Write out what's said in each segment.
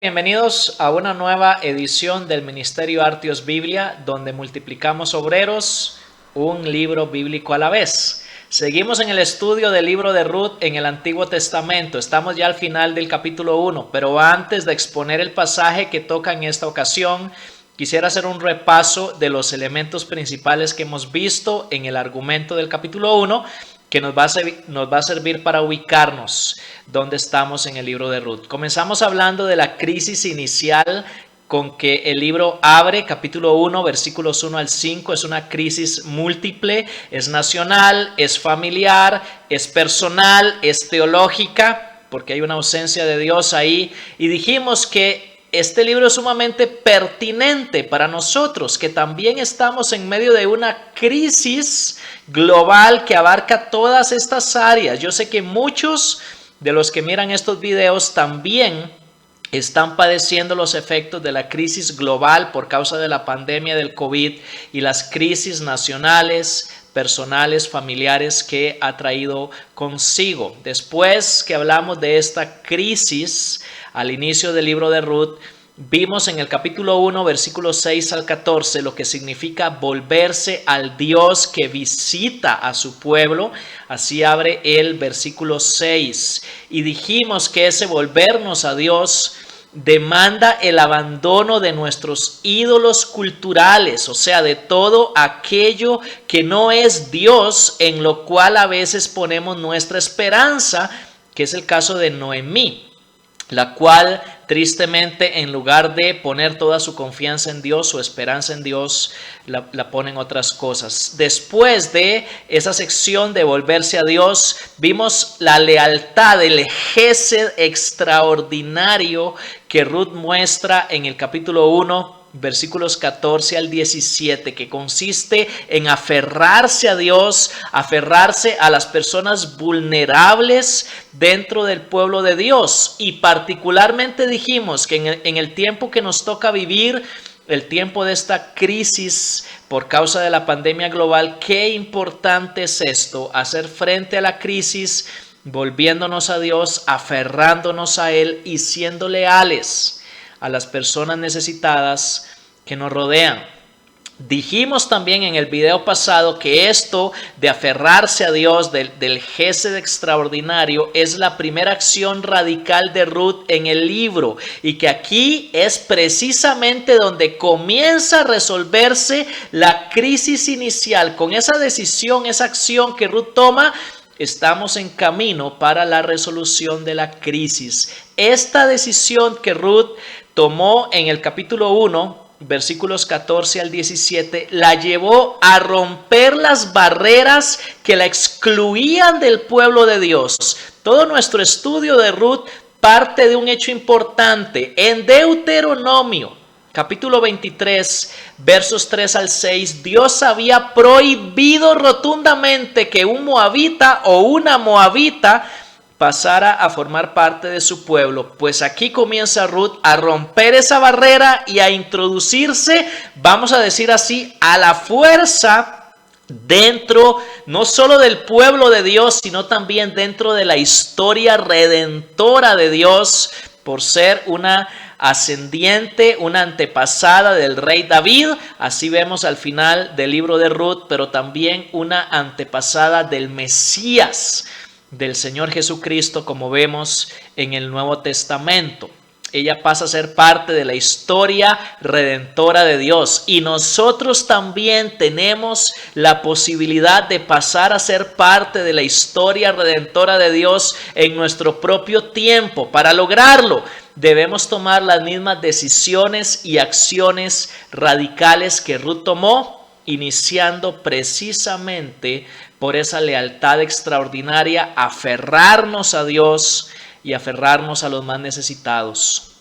Bienvenidos a una nueva edición del Ministerio Artios Biblia, donde multiplicamos obreros, un libro bíblico a la vez. Seguimos en el estudio del libro de Ruth en el Antiguo Testamento. Estamos ya al final del capítulo 1, pero antes de exponer el pasaje que toca en esta ocasión, quisiera hacer un repaso de los elementos principales que hemos visto en el argumento del capítulo 1, que nos va a servir para ubicarnos donde estamos en el libro de Ruth. Comenzamos hablando de la crisis inicial con que el libro abre, capítulo 1, versículos 1 al 5. Es una crisis múltiple, es nacional, es familiar, es personal, es teológica, porque hay una ausencia de Dios ahí. Y dijimos que este libro es sumamente pertinente para nosotros, que también estamos en medio de una crisis global que abarca todas estas áreas. Yo sé que muchos de los que miran estos videos también están padeciendo los efectos de la crisis global por causa de la pandemia del COVID y las crisis nacionales, personales, familiares que ha traído consigo. Después que hablamos de esta crisis al inicio del libro de Ruth, vimos en el capítulo 1, versículos 6 al 14, lo que significa volverse al Dios que visita a su pueblo. Así abre el versículo 6. Y dijimos que ese volvernos a Dios demanda el abandono de nuestros ídolos culturales, o sea, de todo aquello que no es Dios, en lo cual a veces ponemos nuestra esperanza, que es el caso de Noemí, la cual tristemente, en lugar de poner toda su confianza en Dios, su esperanza en Dios, la pone en otras cosas. Después de esa sección de volverse a Dios, vimos la lealtad, el gesed extraordinario que Ruth muestra en el capítulo 1, versículos 14 al 17, que consiste en aferrarse a Dios, aferrarse a las personas vulnerables dentro del pueblo de Dios. Y particularmente dijimos que en el tiempo que nos toca vivir, el tiempo de esta crisis por causa de la pandemia global, qué importante es esto, hacer frente a la crisis, volviéndonos a Dios, aferrándonos a Él y siendo leales a las personas necesitadas que nos rodean. Dijimos también en el video pasado que esto de aferrarse a Dios, del gesed extraordinario, es la primera acción radical de Ruth en el libro, y que aquí es precisamente donde comienza a resolverse la crisis inicial. Con esa decisión, esa acción que Ruth toma, estamos en camino para la resolución de la crisis. Esta decisión que Ruth tomó en el capítulo 1, versículos 14 al 17, la llevó a romper las barreras que la excluían del pueblo de Dios. Todo nuestro estudio de Ruth parte de un hecho importante. En Deuteronomio, capítulo 23, versos 3 al 6, Dios había prohibido rotundamente que un moabita o una moabita pasara a formar parte de su pueblo. Pues aquí comienza Ruth a romper esa barrera y a introducirse, vamos a decir así, a la fuerza dentro no solo del pueblo de Dios, sino también dentro de la historia redentora de Dios, por ser una ascendiente, una antepasada del rey David. Así vemos al final del libro de Ruth, pero también una antepasada del Mesías, del Señor Jesucristo, como vemos en el Nuevo Testamento. Ella pasa a ser parte de la historia redentora de Dios, y nosotros también tenemos la posibilidad de pasar a ser parte de la historia redentora de Dios en nuestro propio tiempo. Para lograrlo, debemos tomar las mismas decisiones y acciones radicales que Ruth tomó, iniciando precisamente por esa lealtad extraordinaria, aferrarnos a Dios y aferrarnos a los más necesitados.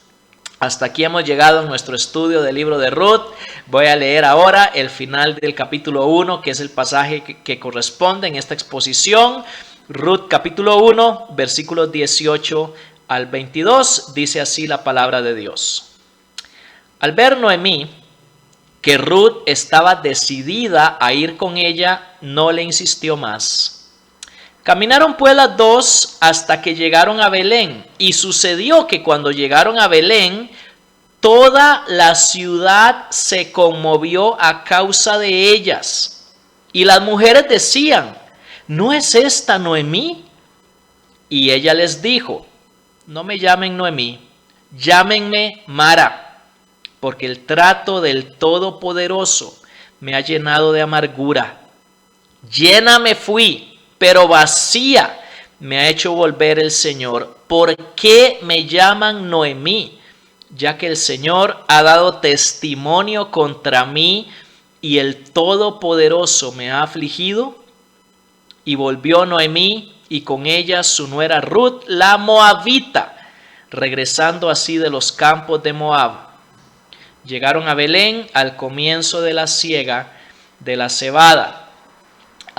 Hasta aquí hemos llegado en nuestro estudio del libro de Ruth. Voy a leer ahora el final del capítulo 1, que es el pasaje que corresponde en esta exposición. Ruth capítulo 1, versículos 18 al 22, dice así la palabra de Dios. Al ver Noemí que Ruth estaba decidida a ir con ella, no le insistió más. Caminaron pues las dos hasta que llegaron a Belén. Y sucedió que cuando llegaron a Belén, toda la ciudad se conmovió a causa de ellas. Y las mujeres decían: ¿no es esta Noemí? Y ella les dijo: no me llamen Noemí, llámenme Mara, porque el trato del Todopoderoso me ha llenado de amargura. Llena me fui, pero vacía me ha hecho volver el Señor. ¿Por qué me llaman Noemí? Ya que el Señor ha dado testimonio contra mí y el Todopoderoso me ha afligido. Y volvió Noemí y con ella su nuera Ruth la moabita, regresando así de los campos de Moab. Llegaron a Belén al comienzo de la siega de la cebada.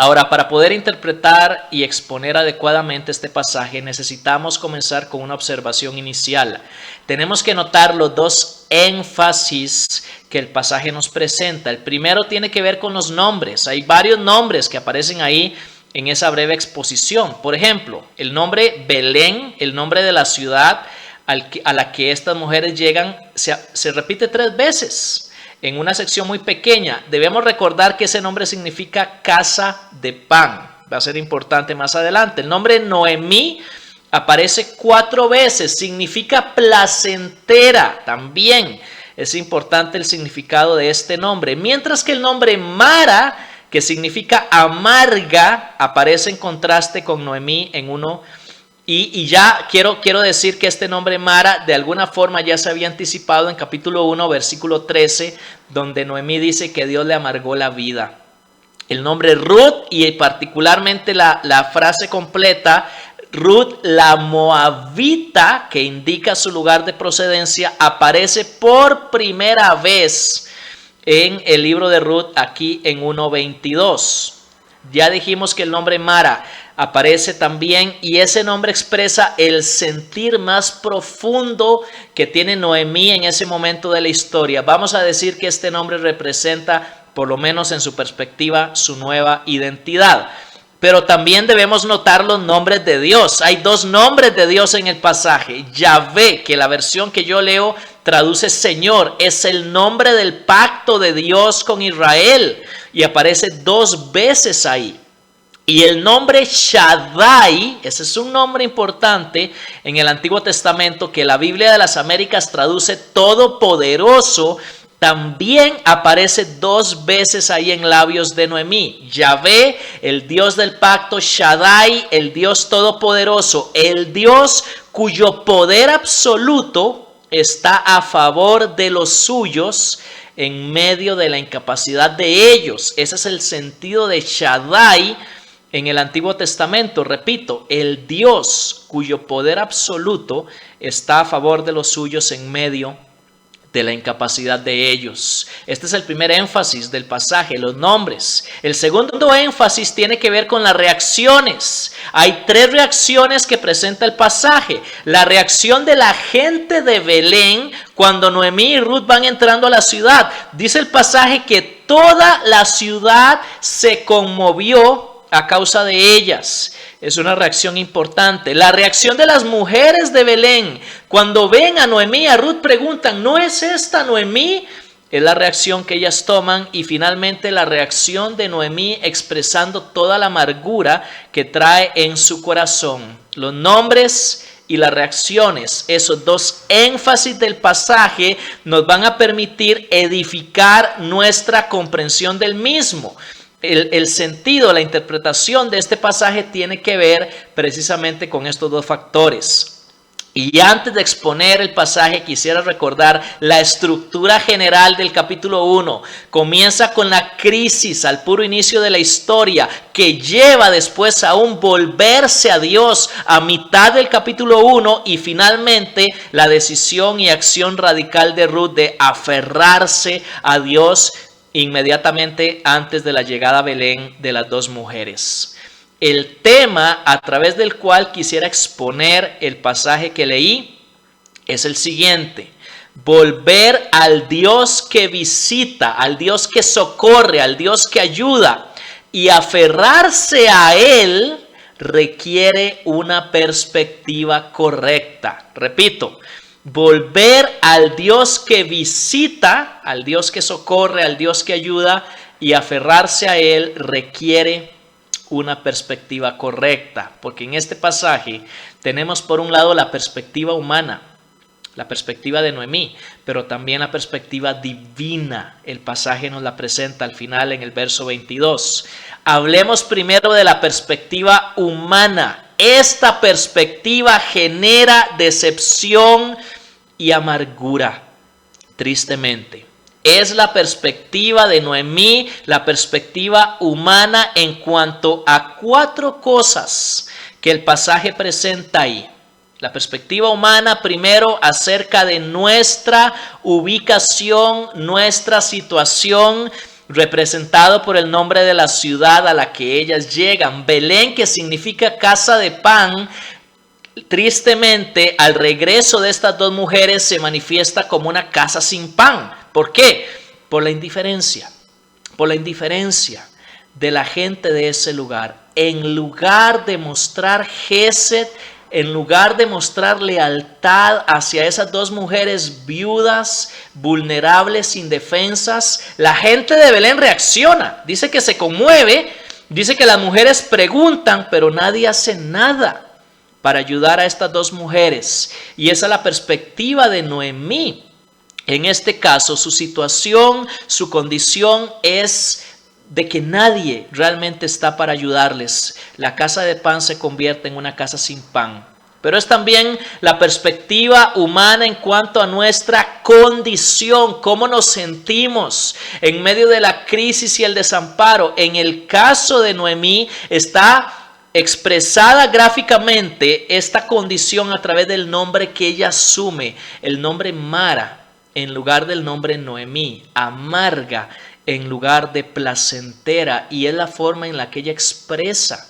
Ahora, para poder interpretar y exponer adecuadamente este pasaje, necesitamos comenzar con una observación inicial. Tenemos que notar los dos énfasis que el pasaje nos presenta. El primero tiene que ver con los nombres. Hay varios nombres que aparecen ahí en esa breve exposición. Por ejemplo, el nombre Belén, el nombre de la ciudad a la que estas mujeres llegan, se repite 3 veces. En una sección muy pequeña. Debemos recordar que ese nombre significa casa de pan. Va a ser importante más adelante. El nombre Noemí aparece 4 veces. Significa placentera. También es importante el significado de este nombre. Mientras que el nombre Mara, que significa amarga, aparece en contraste con Noemí en uno. Y ya quiero decir que este nombre Mara de alguna forma ya se había anticipado en capítulo 1, versículo 13, donde Noemí dice que Dios le amargó la vida. El nombre Ruth y particularmente la frase completa, Ruth la moabita, que indica su lugar de procedencia, aparece por primera vez en el libro de Ruth aquí en 1:22. Ya dijimos que el nombre Mara aparece también y ese nombre expresa el sentir más profundo que tiene Noemí en ese momento de la historia. Vamos a decir que este nombre representa, por lo menos en su perspectiva, su nueva identidad. Pero también debemos notar los nombres de Dios. Hay 2 nombres de Dios en el pasaje. Yahvé, que la versión que yo leo traduce Señor, es el nombre del pacto de Dios con Israel y aparece 2 veces ahí. Y el nombre Shaddai, ese es un nombre importante en el Antiguo Testamento que la Biblia de las Américas traduce todopoderoso, también aparece 2 veces ahí en labios de Noemí. Yahvé, el Dios del pacto, Shaddai, el Dios todopoderoso, el Dios cuyo poder absoluto está a favor de los suyos en medio de la incapacidad de ellos. Ese es el sentido de Shaddai en el Antiguo Testamento. Repito, el Dios cuyo poder absoluto está a favor de los suyos en medio de la incapacidad de ellos. Este es el primer énfasis del pasaje, los nombres. El segundo énfasis tiene que ver con las reacciones. Hay 3 reacciones que presenta el pasaje. La reacción de la gente de Belén cuando Noemí y Ruth van entrando a la ciudad. Dice el pasaje que toda la ciudad se conmovió a causa de ellas. Es una reacción importante. La reacción de las mujeres de Belén, cuando ven a Noemí y a Ruth, preguntan: ¿no es esta Noemí? Es la reacción que ellas toman. Y finalmente la reacción de Noemí expresando toda la amargura que trae en su corazón. Los nombres y las reacciones, esos 2 énfasis del pasaje, nos van a permitir edificar nuestra comprensión del mismo. El sentido, la interpretación de este pasaje tiene que ver precisamente con estos 2 factores. Y antes de exponer el pasaje, quisiera recordar la estructura general del capítulo 1. Comienza con la crisis al puro inicio de la historia, que lleva después a un volverse a Dios a mitad del capítulo 1, y finalmente la decisión y acción radical de Ruth de aferrarse a Dios inmediatamente antes de la llegada a Belén de las 2 mujeres. El tema a través del cual quisiera exponer el pasaje que leí es el siguiente: volver al Dios que visita, al Dios que socorre, al Dios que ayuda, y aferrarse a Él requiere una perspectiva correcta. Repito, volver al Dios que visita, al Dios que socorre, al Dios que ayuda y aferrarse a Él requiere una perspectiva correcta. Porque en este pasaje tenemos por un lado la perspectiva humana, la perspectiva de Noemí, pero también la perspectiva divina. El pasaje nos la presenta al final en el verso 22. Hablemos primero de la perspectiva humana. Esta perspectiva genera decepción y amargura, tristemente. Es la perspectiva de Noemí, la perspectiva humana en cuanto a 4 cosas que el pasaje presenta ahí. La perspectiva humana, primero, acerca de nuestra ubicación, nuestra situación, representado por el nombre de la ciudad a la que ellas llegan. Belén, que significa casa de pan. Tristemente, al regreso de estas 2 mujeres se manifiesta como una casa sin pan. ¿Por qué? Por la indiferencia de la gente de ese lugar. En lugar de mostrar gesed, en lugar de mostrar lealtad hacia esas 2 mujeres viudas, vulnerables, indefensas, la gente de Belén reacciona. Dice que se conmueve, dice que las mujeres preguntan, pero nadie hace nada para ayudar a estas 2 mujeres. Y esa es la perspectiva de Noemí. En este caso, su situación, su condición es de que nadie realmente está para ayudarles. La casa de pan se convierte en una casa sin pan. Pero es también la perspectiva humana en cuanto a nuestra condición, cómo nos sentimos en medio de la crisis y el desamparo. En el caso de Noemí está expresada gráficamente esta condición a través del nombre que ella asume, el nombre Mara en lugar del nombre Noemí, amarga en lugar de placentera, y es la forma en la que ella expresa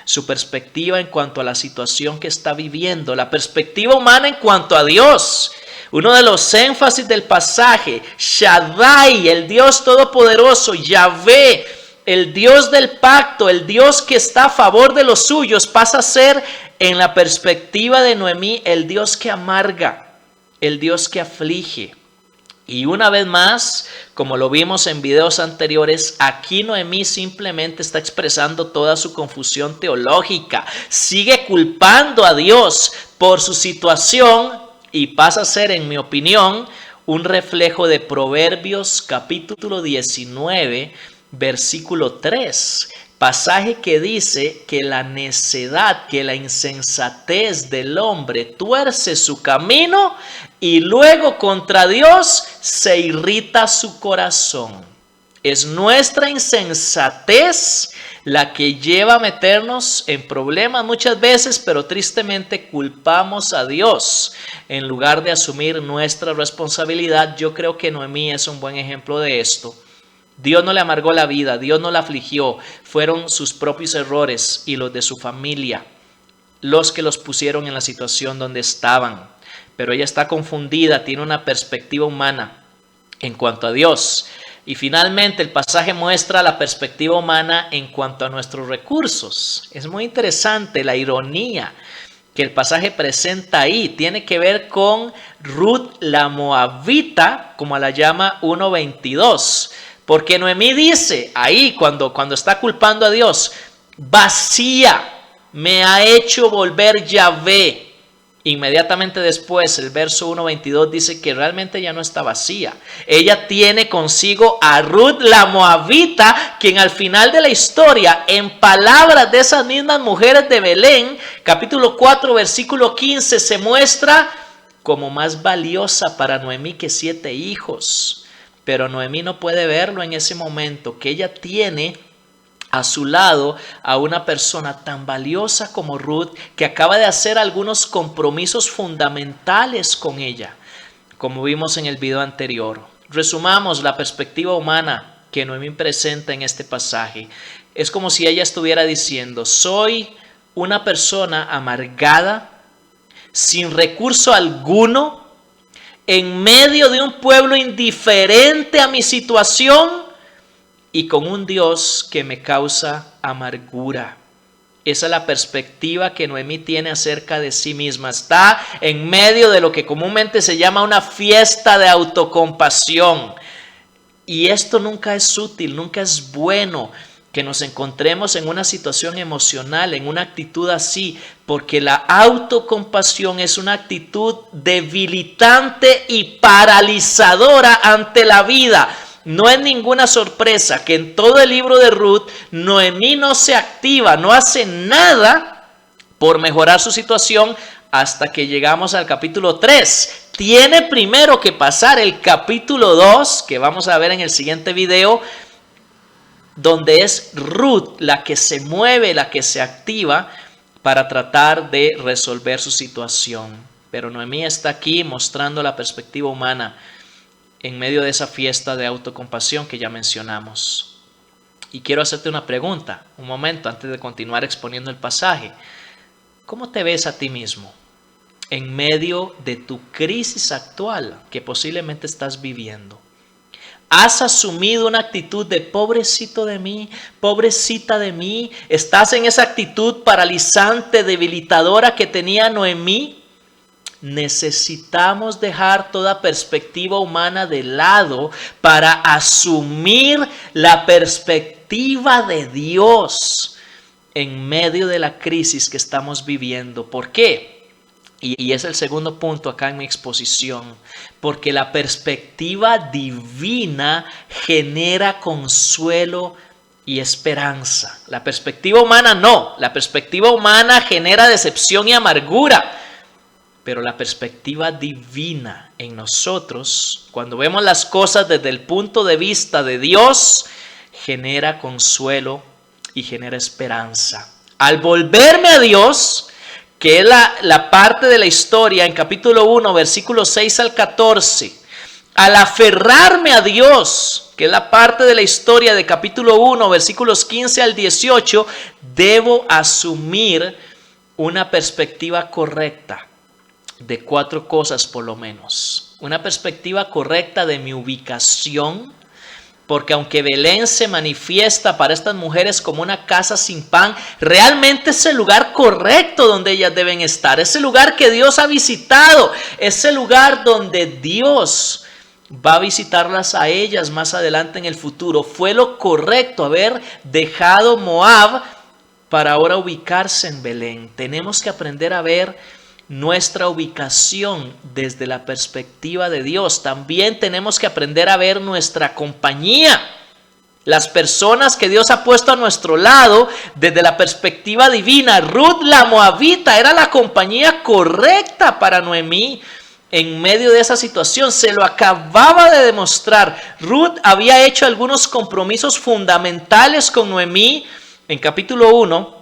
su perspectiva en cuanto a la situación que está viviendo, la perspectiva humana en cuanto a Dios. Uno de los énfasis del pasaje, Shaddai, el Dios todopoderoso, Yahvé, el Dios del pacto, el Dios que está a favor de los suyos, pasa a ser en la perspectiva de Noemí el Dios que amarga, el Dios que aflige. Y una vez más, como lo vimos en videos anteriores, aquí Noemí simplemente está expresando toda su confusión teológica. Sigue culpando a Dios por su situación y pasa a ser, en mi opinión, un reflejo de Proverbios capítulo 19, versículo 3. Pasaje que dice que la necedad, que la insensatez del hombre tuerce su camino y luego contra Dios se irrita su corazón. Es nuestra insensatez la que lleva a meternos en problemas muchas veces, pero tristemente culpamos a Dios en lugar de asumir nuestra responsabilidad. Yo creo que Noemí es un buen ejemplo de esto. Dios no le amargó la vida, Dios no la afligió, fueron sus propios errores y los de su familia los que los pusieron en la situación donde estaban. Pero ella está confundida, tiene una perspectiva humana en cuanto a Dios. Y finalmente el pasaje muestra la perspectiva humana en cuanto a nuestros recursos. Es muy interesante la ironía que el pasaje presenta ahí. Tiene que ver con Ruth la Moabita, como la llama 1:22. Porque Noemí dice ahí, cuando está culpando a Dios, vacía me ha hecho volver Yahvé. Inmediatamente después, el verso 1:22 dice que realmente ya no está vacía. Ella tiene consigo a Ruth la Moabita, quien al final de la historia, en palabras de esas mismas mujeres de Belén, capítulo 4, versículo 15, se muestra como más valiosa para Noemí que 7 hijos. Pero Noemí no puede verlo en ese momento, que ella tiene a su lado a una persona tan valiosa como Ruth, que acaba de hacer algunos compromisos fundamentales con ella, como vimos en el video anterior. Resumamos la perspectiva humana que Noemí presenta en este pasaje. Es como si ella estuviera diciendo: soy una persona amargada, sin recurso alguno, en medio de un pueblo indiferente a mi situación y con un Dios que me causa amargura. Esa es la perspectiva que Noemí tiene acerca de sí misma. Está en medio de lo que comúnmente se llama una fiesta de autocompasión. Y esto nunca es útil, nunca es bueno que nos encontremos en una situación emocional, en una actitud así, porque la autocompasión es una actitud debilitante y paralizadora ante la vida. No es ninguna sorpresa que en todo el libro de Ruth, Noemí no se activa, no hace nada por mejorar su situación hasta que llegamos al capítulo 3. Tiene primero que pasar el capítulo 2, que vamos a ver en el siguiente video, donde es Ruth la que se mueve, la que se activa para tratar de resolver su situación. Pero Noemí está aquí mostrando la perspectiva humana en medio de esa fiesta de autocompasión que ya mencionamos. Y quiero hacerte una pregunta, un momento antes de continuar exponiendo el pasaje. ¿Cómo te ves a ti mismo en medio de tu crisis actual que posiblemente estás viviendo? ¿Has asumido una actitud de pobrecito de mí, pobrecita de mí? ¿Estás en esa actitud paralizante, debilitadora que tenía Noemí? Necesitamos dejar toda perspectiva humana de lado para asumir la perspectiva de Dios en medio de la crisis que estamos viviendo. ¿Por qué? Y es el segundo punto acá en mi exposición. Porque la perspectiva divina genera consuelo y esperanza. La perspectiva humana no. La perspectiva humana genera decepción y amargura. Pero la perspectiva divina en nosotros, cuando vemos las cosas desde el punto de vista de Dios, genera consuelo y genera esperanza. Al volverme a Dios, que es la parte de la historia en capítulo 1, versículos 6 al 14, al aferrarme a Dios, que es la parte de la historia de capítulo 1, versículos 15 al 18, debo asumir una perspectiva correcta de 4 cosas por lo menos. Una perspectiva correcta de mi ubicación, porque aunque Belén se manifiesta para estas mujeres como una casa sin pan, realmente es el lugar correcto donde ellas deben estar. Es el lugar que Dios ha visitado. Es el lugar donde Dios va a visitarlas a ellas más adelante en el futuro. Fue lo correcto haber dejado Moab para ahora ubicarse en Belén. Tenemos que aprender a ver nuestra ubicación desde la perspectiva de Dios. También tenemos que aprender a ver nuestra compañía, las personas que Dios ha puesto a nuestro lado desde la perspectiva divina. Ruth la moabita era la compañía correcta para Noemí en medio de esa situación. Se lo acababa de demostrar. Ruth había hecho algunos compromisos fundamentales con Noemí en capítulo 1.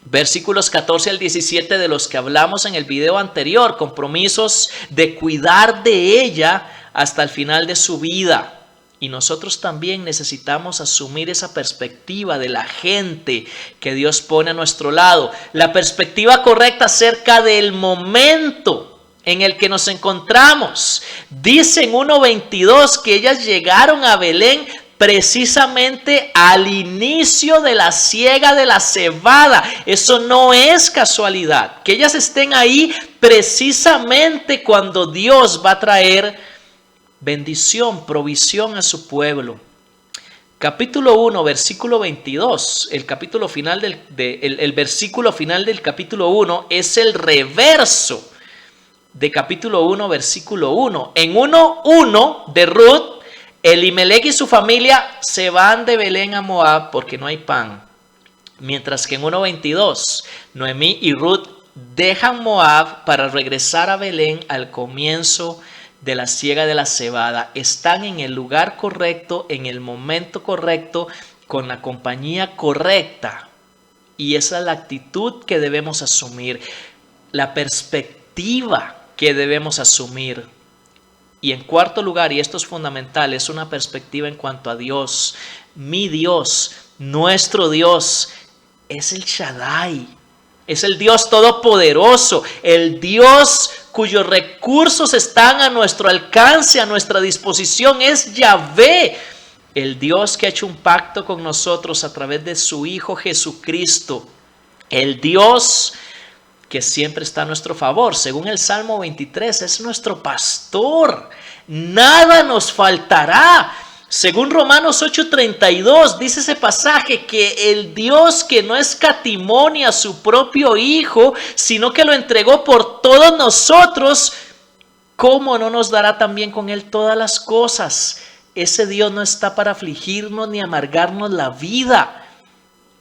Versículos 14 al 17 de los que hablamos en el video anterior, compromisos de cuidar de ella hasta el final de su vida. Y nosotros también necesitamos asumir esa perspectiva de la gente que Dios pone a nuestro lado. La perspectiva correcta acerca del momento en el que nos encontramos. Dice en 1:22 que ellas llegaron a Belén precisamente al inicio de la siega de la cebada. Eso no es casualidad. Que ellas estén ahí precisamente cuando Dios va a traer bendición, provisión a su pueblo. Capítulo 1, versículo 22. El versículo final del capítulo 1 es el reverso de capítulo 1, versículo 1. En 1:1 de Ruth, Elimelech y su familia se van de Belén a Moab porque no hay pan. Mientras que en 1:22, Noemí y Ruth dejan Moab para regresar a Belén al comienzo de la siega de la cebada. Están en el lugar correcto, en el momento correcto, con la compañía correcta. Y esa es la actitud que debemos asumir, la perspectiva que debemos asumir. Y en cuarto lugar, y esto es fundamental, es una perspectiva en cuanto a Dios. Mi Dios, nuestro Dios, es el Shaddai. Es el Dios todopoderoso, el Dios cuyos recursos están a nuestro alcance, a nuestra disposición. Es Yahvé, el Dios que ha hecho un pacto con nosotros a través de su Hijo Jesucristo. El Dios que siempre está a nuestro favor. Según el Salmo 23, es nuestro pastor. Nada nos faltará. Según Romanos 8:32, dice ese pasaje que el Dios que no escatimó ni a su propio Hijo, sino que lo entregó por todos nosotros, ¿cómo no nos dará también con Él todas las cosas? Ese Dios no está para afligirnos ni amargarnos la vida.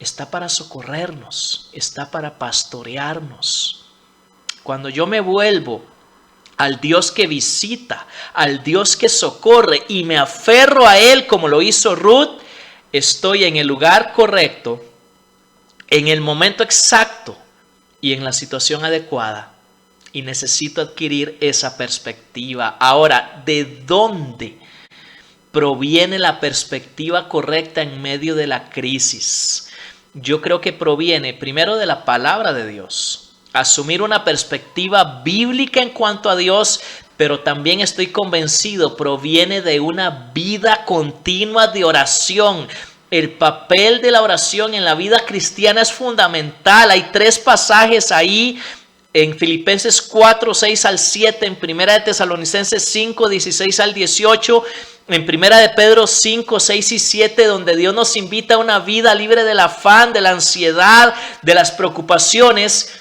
Está para socorrernos, está para pastorearnos. Cuando yo me vuelvo al Dios que visita, al Dios que socorre y me aferro a Él como lo hizo Ruth, estoy en el lugar correcto, en el momento exacto y en la situación adecuada. Y necesito adquirir esa perspectiva. Ahora, ¿de dónde proviene la perspectiva correcta en medio de la crisis? Yo creo que proviene primero de la palabra de Dios. Asumir una perspectiva bíblica en cuanto a Dios, pero también estoy convencido proviene de una vida continua de oración. El papel de la oración en la vida cristiana es fundamental. Hay 3 pasajes ahí en Filipenses 4, 6 al 7, en Primera de Tesalonicenses 5, 16 al 18, en Primera de Pedro 5, 6 y 7, donde Dios nos invita a una vida libre del afán, de la ansiedad, de las preocupaciones.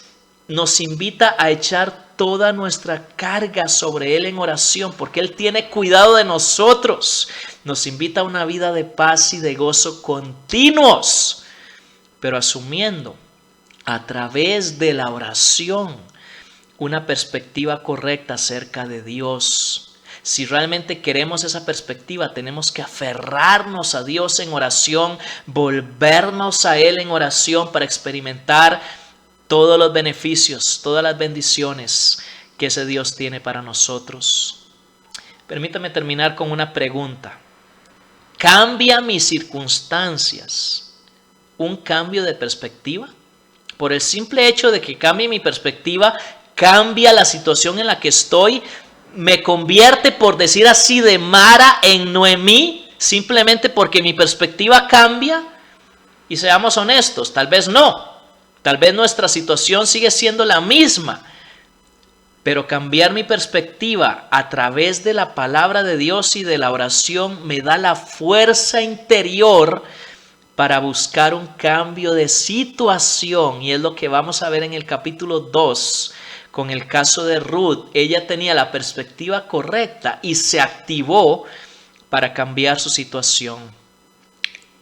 Nos invita a echar toda nuestra carga sobre Él en oración, porque Él tiene cuidado de nosotros. Nos invita a una vida de paz y de gozo continuos, pero asumiendo a través de la oración una perspectiva correcta acerca de Dios. Si realmente queremos esa perspectiva, tenemos que aferrarnos a Dios en oración, volvernos a Él en oración para experimentar todos los beneficios, todas las bendiciones que ese Dios tiene para nosotros. Permítame terminar con una pregunta. ¿Cambia mis circunstancias un cambio de perspectiva? Por el simple hecho de que cambie mi perspectiva, cambia la situación en la que estoy, me convierte, por decir así, de Mara en Noemí, simplemente porque mi perspectiva cambia. Y seamos honestos, tal vez no. Tal vez nuestra situación sigue siendo la misma, pero cambiar mi perspectiva a través de la palabra de Dios y de la oración me da la fuerza interior para buscar un cambio de situación. Y es lo que vamos a ver en el capítulo 2 con el caso de Ruth. Ella tenía la perspectiva correcta y se activó para cambiar su situación.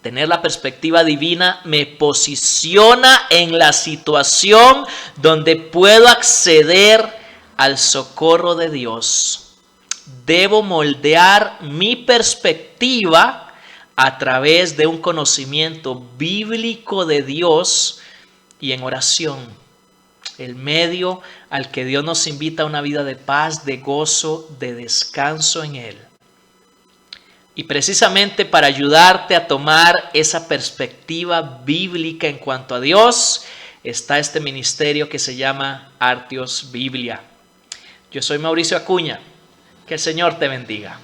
Tener la perspectiva divina me posiciona en la situación donde puedo acceder al socorro de Dios. Debo moldear mi perspectiva a través de un conocimiento bíblico de Dios y en oración. El medio al que Dios nos invita a una vida de paz, de gozo, de descanso en Él. Y precisamente para ayudarte a tomar esa perspectiva bíblica en cuanto a Dios, está este ministerio que se llama Artios Biblia. Yo soy Mauricio Acuña. Que el Señor te bendiga.